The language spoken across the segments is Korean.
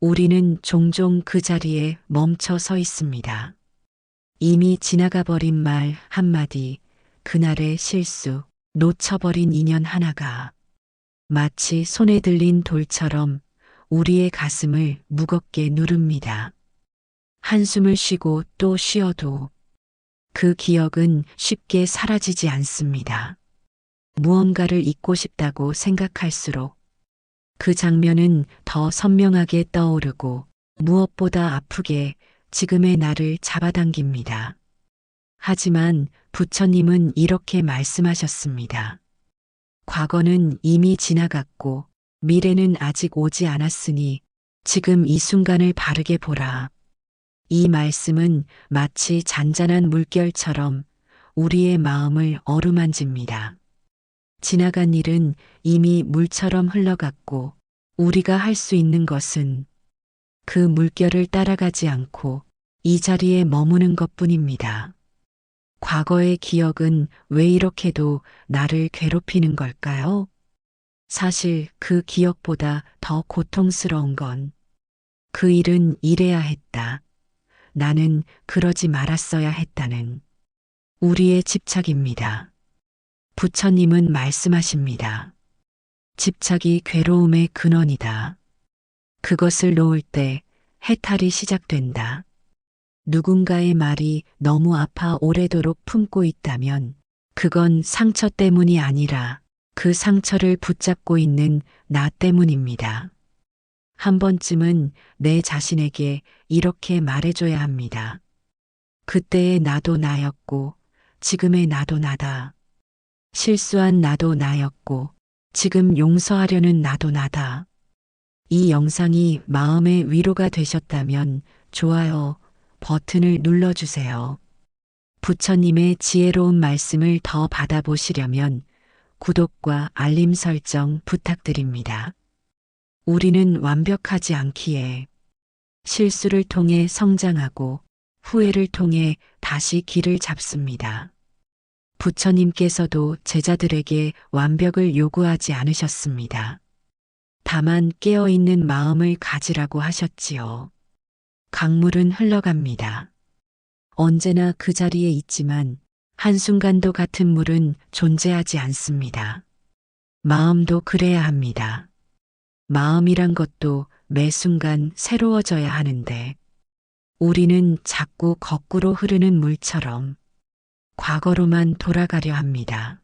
우리는 종종 그 자리에 멈춰 서 있습니다. 이미 지나가 버린 말 한마디, 그날의 실수, 놓쳐버린 인연 하나가 마치 손에 들린 돌처럼 우리의 가슴을 무겁게 누릅니다. 한숨을 쉬고 또 쉬어도 그 기억은 쉽게 사라지지 않습니다. 무언가를 잊고 싶다고 생각할수록 그 장면은 더 선명하게 떠오르고 무엇보다 아프게 지금의 나를 잡아당깁니다. 하지만 부처님은 이렇게 말씀하셨습니다. 과거는 이미 지나갔고 미래는 아직 오지 않았으니 지금 이 순간을 바르게 보라. 이 말씀은 마치 잔잔한 물결처럼 우리의 마음을 어루만집니다. 지나간 일은 이미 물처럼 흘러갔고 우리가 할 수 있는 것은 그 물결을 따라가지 않고 이 자리에 머무는 것뿐입니다. 과거의 기억은 왜 이렇게도 나를 괴롭히는 걸까요? 사실 그 기억보다 더 고통스러운 건 그 일은 이래야 했다. 나는 그러지 말았어야 했다는 우리의 집착입니다. 부처님은 말씀하십니다. 집착이 괴로움의 근원이다. 그것을 놓을 때 해탈이 시작된다. 누군가의 말이 너무 아파 오래도록 품고 있다면 그건 상처 때문이 아니라 그 상처를 붙잡고 있는 나 때문입니다. 한 번쯤은 내 자신에게 이렇게 말해줘야 합니다. 그때의 나도 나였고 지금의 나도 나다. 실수한 나도 나였고 지금 용서하려는 나도 나다. 이 영상이 마음의 위로가 되셨다면 좋아요 버튼을 눌러주세요. 부처님의 지혜로운 말씀을 더 받아보시려면 구독과 알림 설정 부탁드립니다. 우리는 완벽하지 않기에 실수를 통해 성장하고 후회를 통해 다시 길을 잡습니다. 부처님께서도 제자들에게 완벽을 요구하지 않으셨습니다. 다만 깨어있는 마음을 가지라고 하셨지요. 강물은 흘러갑니다. 언제나 그 자리에 있지만 한순간도 같은 물은 존재하지 않습니다. 마음도 그래야 합니다. 마음이란 것도 매 순간 새로워져야 하는데 우리는 자꾸 거꾸로 흐르는 물처럼 과거로만 돌아가려 합니다.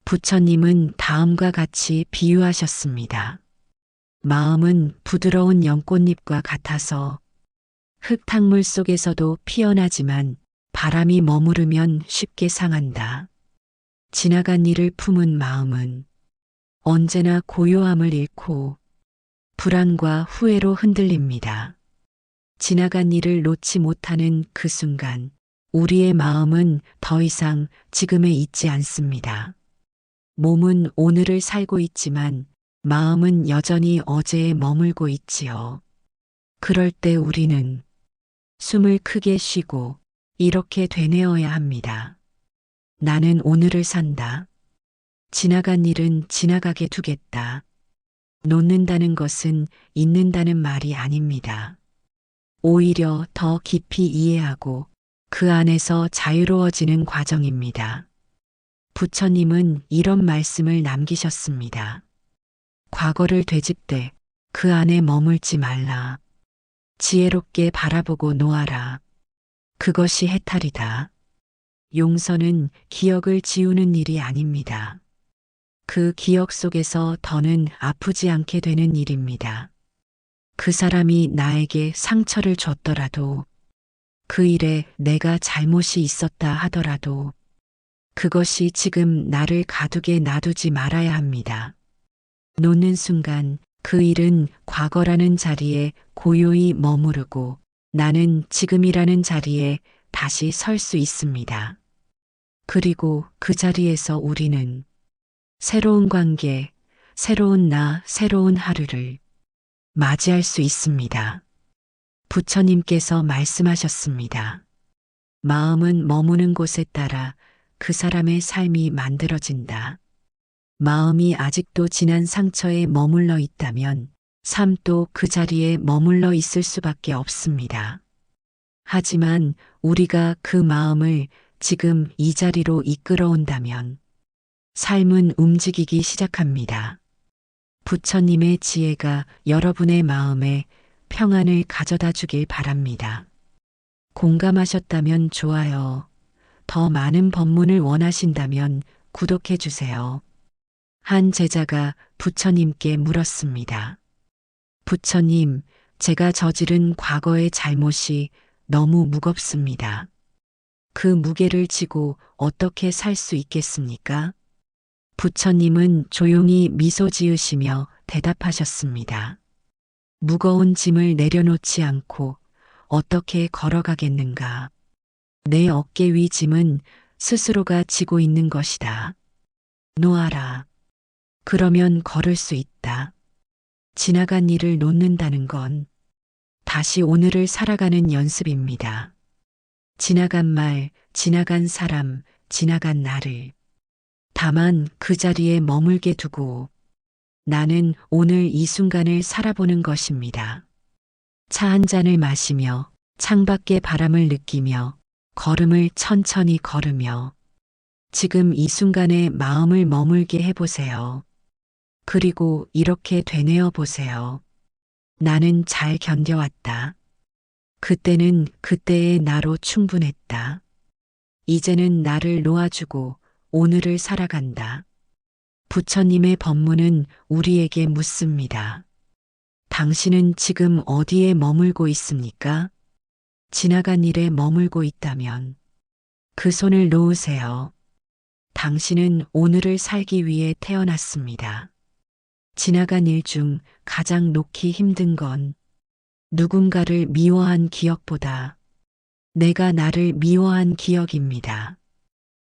부처님은 다음과 같이 비유하셨습니다. 마음은 부드러운 연꽃잎과 같아서 흙탕물 속에서도 피어나지만 바람이 머무르면 쉽게 상한다. 지나간 일을 품은 마음은 언제나 고요함을 잃고 불안과 후회로 흔들립니다. 지나간 일을 놓지 못하는 그 순간 우리의 마음은 더 이상 지금에 있지 않습니다. 몸은 오늘을 살고 있지만 마음은 여전히 어제에 머물고 있지요. 그럴 때 우리는 숨을 크게 쉬고 이렇게 되뇌어야 합니다. 나는 오늘을 산다. 지나간 일은 지나가게 두겠다. 놓는다는 것은 잊는다는 말이 아닙니다. 오히려 더 깊이 이해하고 그 안에서 자유로워지는 과정입니다. 부처님은 이런 말씀을 남기셨습니다. 과거를 되짚되 그 안에 머물지 말라. 지혜롭게 바라보고 놓아라. 그것이 해탈이다. 용서는 기억을 지우는 일이 아닙니다. 그 기억 속에서 더는 아프지 않게 되는 일입니다. 그 사람이 나에게 상처를 줬더라도 그 일에 내가 잘못이 있었다 하더라도 그것이 지금 나를 가두게 놔두지 말아야 합니다. 놓는 순간 그 일은 과거라는 자리에 고요히 머무르고 나는 지금이라는 자리에 다시 설 수 있습니다. 그리고 그 자리에서 우리는 새로운 관계, 새로운 나, 새로운 하루를 맞이할 수 있습니다. 부처님께서 말씀하셨습니다. 마음은 머무는 곳에 따라 그 사람의 삶이 만들어진다. 마음이 아직도 지난 상처에 머물러 있다면 삶도 그 자리에 머물러 있을 수밖에 없습니다. 하지만 우리가 그 마음을 지금 이 자리로 이끌어온다면 삶은 움직이기 시작합니다. 부처님의 지혜가 여러분의 마음에 평안을 가져다 주길 바랍니다. 공감하셨다면 좋아요. 더 많은 법문을 원하신다면 구독해 주세요. 한 제자가 부처님께 물었습니다. 부처님, 제가 저지른 과거의 잘못이 너무 무겁습니다. 그 무게를 지고 어떻게 살 수 있겠습니까? 부처님은 조용히 미소 지으시며 대답하셨습니다. 무거운 짐을 내려놓지 않고 어떻게 걸어가겠는가? 내 어깨 위 짐은 스스로가 지고 있는 것이다. 놓아라. 그러면 걸을 수 있다. 지나간 일을 놓는다는 건 다시 오늘을 살아가는 연습입니다. 지나간 말, 지나간 사람, 지나간 나를 다만 그 자리에 머물게 두고 나는 오늘 이 순간을 살아보는 것입니다. 차 한 잔을 마시며 창밖의 바람을 느끼며 걸음을 천천히 걸으며 지금 이 순간에 마음을 머물게 해보세요. 그리고 이렇게 되뇌어 보세요. 나는 잘 견뎌왔다. 그때는 그때의 나로 충분했다. 이제는 나를 놓아주고 오늘을 살아간다. 부처님의 법문은 우리에게 묻습니다. 당신은 지금 어디에 머물고 있습니까? 지나간 일에 머물고 있다면 그 손을 놓으세요. 당신은 오늘을 살기 위해 태어났습니다. 지나간 일 중 가장 놓기 힘든 건 누군가를 미워한 기억보다 내가 나를 미워한 기억입니다.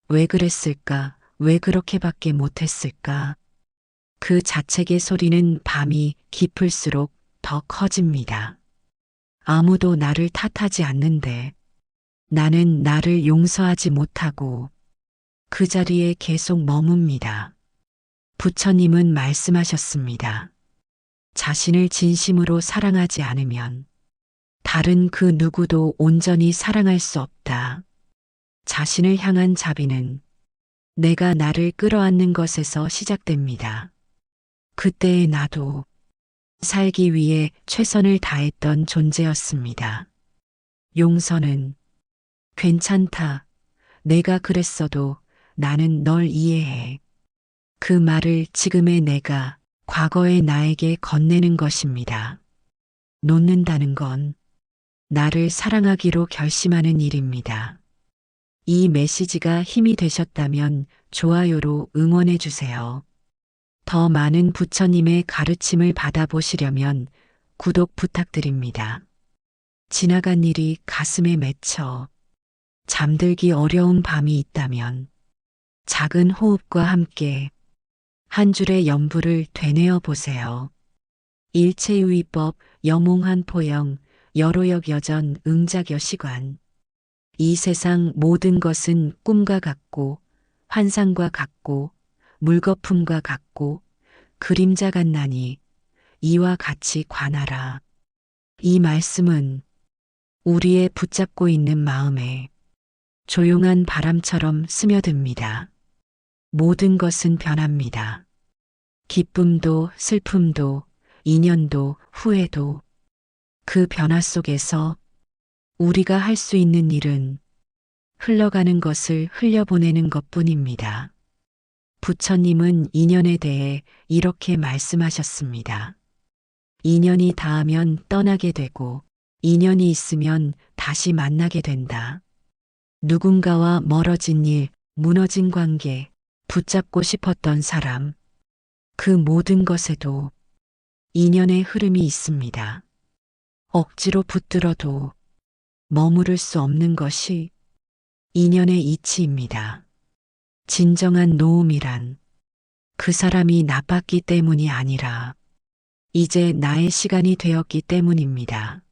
왜 그랬을까? 왜 그렇게밖에 못했을까? 그 자책의 소리는 밤이 깊을수록 더 커집니다. 아무도 나를 탓하지 않는데 나는 나를 용서하지 못하고 그 자리에 계속 머뭅니다. 부처님은 말씀하셨습니다. 자신을 진심으로 사랑하지 않으면 다른 그 누구도 온전히 사랑할 수 없다. 자신을 향한 자비는 내가 나를 끌어안는 것에서 시작됩니다. 그때의 나도 살기 위해 최선을 다했던 존재였습니다. 용서는 괜찮다. 내가 그랬어도 나는 널 이해해. 그 말을 지금의 내가 과거의 나에게 건네는 것입니다. 놓는다는 건 나를 사랑하기로 결심하는 일입니다. 이 메시지가 힘이 되셨다면 좋아요로 응원해 주세요. 더 많은 부처님의 가르침을 받아보시려면 구독 부탁드립니다. 지나간 일이 가슴에 맺혀 잠들기 어려운 밤이 있다면 작은 호흡과 함께 한 줄의 연부를 되뇌어 보세요. 일체유의법, 여몽한 포영, 여로역 여전, 응작여시관. 이 세상 모든 것은 꿈과 같고 환상과 같고 물거품과 같고 그림자 같나니 이와 같이 관하라. 이 말씀은 우리의 붙잡고 있는 마음에 조용한 바람처럼 스며듭니다. 모든 것은 변합니다. 기쁨도 슬픔도 인연도 후회도 그 변화 속에서 우리가 할 수 있는 일은 흘러가는 것을 흘려보내는 것뿐입니다. 부처님은 인연에 대해 이렇게 말씀하셨습니다. 인연이 닿으면 떠나게 되고 인연이 있으면 다시 만나게 된다. 누군가와 멀어진 일, 무너진 관계, 붙잡고 싶었던 사람, 그 모든 것에도 인연의 흐름이 있습니다. 억지로 붙들어도 머무를 수 없는 것이 인연의 이치입니다. 진정한 놓음이란 그 사람이 나빴기 때문이 아니라 이제 나의 시간이 되었기 때문입니다.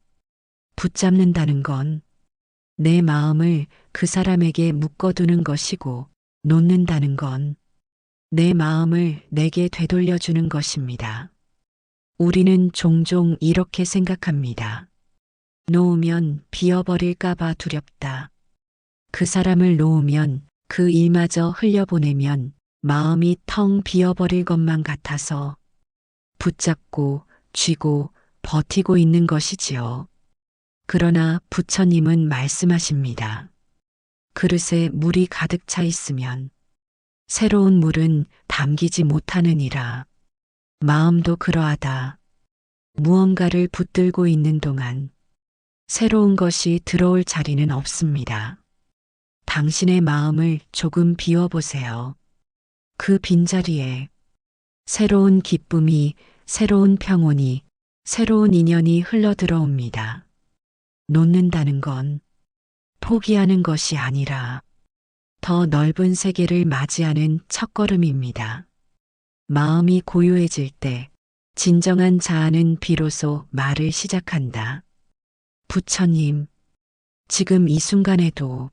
붙잡는다는 건 내 마음을 그 사람에게 묶어두는 것이고 놓는다는 건 내 마음을 내게 되돌려주는 것입니다. 우리는 종종 이렇게 생각합니다. 놓으면 비어버릴까봐 두렵다. 그 사람을 놓으면 그 일마저 흘려보내면 마음이 텅 비어버릴 것만 같아서 붙잡고 쥐고 버티고 있는 것이지요. 그러나 부처님은 말씀하십니다. 그릇에 물이 가득 차 있으면 새로운 물은 담기지 못하느니라. 마음도 그러하다. 무언가를 붙들고 있는 동안 새로운 것이 들어올 자리는 없습니다. 당신의 마음을 조금 비워보세요. 그 빈자리에 새로운 기쁨이, 새로운 평온이, 새로운 인연이 흘러들어옵니다. 놓는다는 건 포기하는 것이 아니라 더 넓은 세계를 맞이하는 첫걸음입니다. 마음이 고요해질 때 진정한 자아는 비로소 말을 시작한다. 부처님, 지금 이 순간에도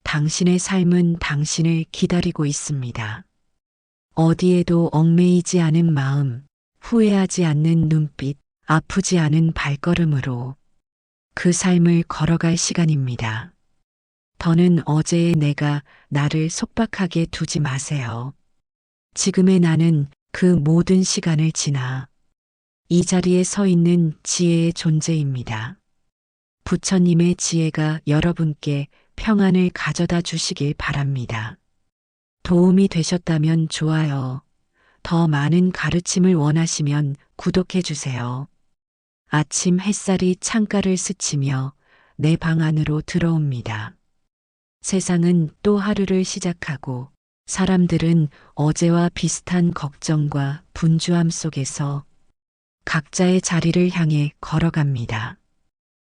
당신의 삶은 당신을 기다리고 있습니다. 어디에도 얽매이지 않은 마음, 후회하지 않는 눈빛, 아프지 않은 발걸음으로 그 삶을 걸어갈 시간입니다. 더는 어제의 내가 나를 속박하게 두지 마세요. 지금의 나는 그 모든 시간을 지나 이 자리에 서 있는 지혜의 존재입니다. 부처님의 지혜가 여러분께 평안을 가져다 주시길 바랍니다. 도움이 되셨다면 좋아요. 더 많은 가르침을 원하시면 구독해 주세요. 아침 햇살이 창가를 스치며 내 방 안으로 들어옵니다. 세상은 또 하루를 시작하고 사람들은 어제와 비슷한 걱정과 분주함 속에서 각자의 자리를 향해 걸어갑니다.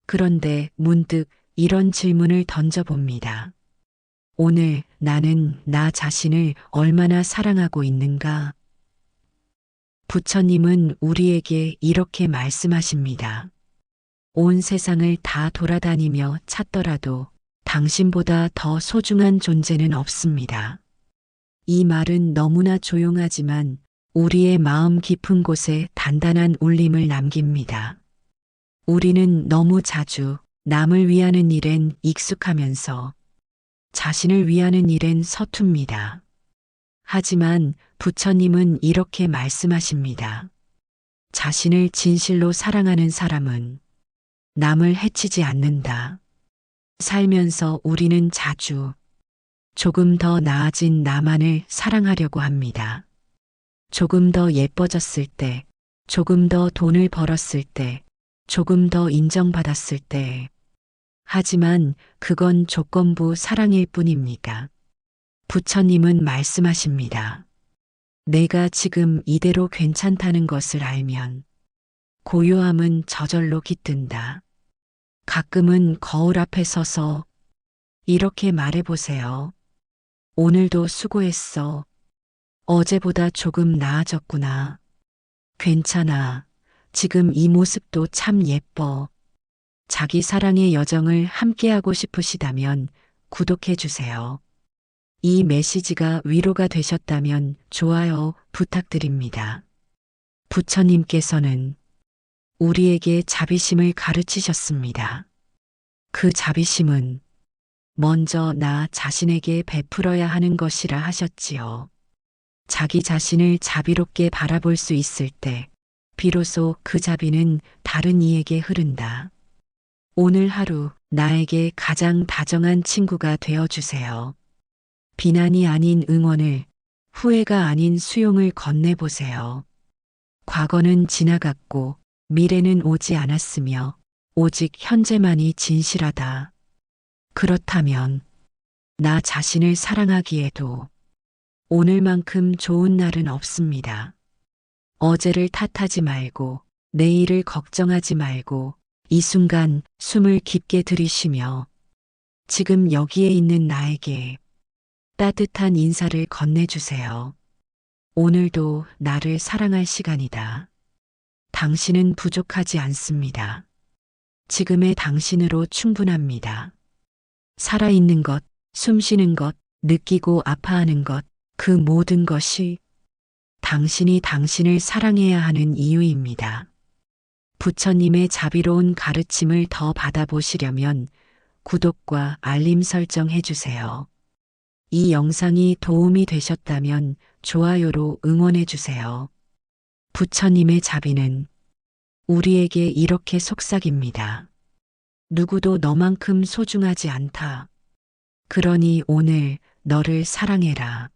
그런데 문득 이런 질문을 던져봅니다. 오늘 나는 나 자신을 얼마나 사랑하고 있는가? 부처님은 우리에게 이렇게 말씀하십니다. 온 세상을 다 돌아다니며 찾더라도 당신보다 더 소중한 존재는 없습니다. 이 말은 너무나 조용하지만 우리의 마음 깊은 곳에 단단한 울림을 남깁니다. 우리는 너무 자주 남을 위하는 일엔 익숙하면서 자신을 위하는 일엔 서툽니다. 하지만 부처님은 이렇게 말씀하십니다. 자신을 진실로 사랑하는 사람은 남을 해치지 않는다. 살면서 우리는 자주 조금 더 나아진 나만을 사랑하려고 합니다. 조금 더 예뻐졌을 때, 조금 더 돈을 벌었을 때, 조금 더 인정받았을 때. 하지만 그건 조건부 사랑일 뿐입니다. 부처님은 말씀하십니다. 내가 지금 이대로 괜찮다는 것을 알면 고요함은 저절로 깃든다. 가끔은 거울 앞에 서서 이렇게 말해보세요. 오늘도 수고했어. 어제보다 조금 나아졌구나. 괜찮아. 지금 이 모습도 참 예뻐. 자기 사랑의 여정을 함께하고 싶으시다면 구독해주세요. 이 메시지가 위로가 되셨다면 좋아요 부탁드립니다. 부처님께서는 우리에게 자비심을 가르치셨습니다. 그 자비심은 먼저 나 자신에게 베풀어야 하는 것이라 하셨지요. 자기 자신을 자비롭게 바라볼 수 있을 때 비로소 그 자비는 다른 이에게 흐른다. 오늘 하루 나에게 가장 다정한 친구가 되어주세요. 비난이 아닌 응원을, 후회가 아닌 수용을 건네보세요. 과거는 지나갔고 미래는 오지 않았으며 오직 현재만이 진실하다. 그렇다면 나 자신을 사랑하기에도 오늘만큼 좋은 날은 없습니다. 어제를 탓하지 말고 내일을 걱정하지 말고 이 순간 숨을 깊게 들이쉬며 지금 여기에 있는 나에게 따뜻한 인사를 건네주세요. 오늘도 나를 사랑할 시간이다. 당신은 부족하지 않습니다. 지금의 당신으로 충분합니다. 살아있는 것, 숨쉬는 것, 느끼고 아파하는 것, 그 모든 것이 당신이 당신을 사랑해야 하는 이유입니다. 부처님의 자비로운 가르침을 더 받아보시려면 구독과 알림 설정 해주세요. 이 영상이 도움이 되셨다면 좋아요로 응원해주세요. 부처님의 자비는 우리에게 이렇게 속삭입니다. 누구도 너만큼 소중하지 않다. 그러니 오늘 너를 사랑해라.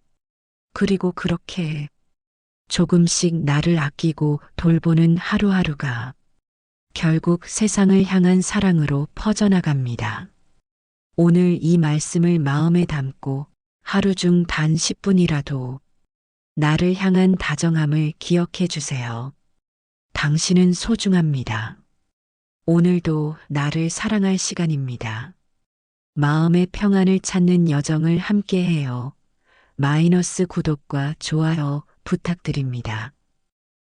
그리고 그렇게 조금씩 나를 아끼고 돌보는 하루하루가 결국 세상을 향한 사랑으로 퍼져나갑니다. 오늘 이 말씀을 마음에 담고 하루 중 단 10분이라도 나를 향한 다정함을 기억해 주세요. 당신은 소중합니다. 오늘도 나를 사랑할 시간입니다. 마음의 평안을 찾는 여정을 함께해요. 구독과 좋아요 부탁드립니다.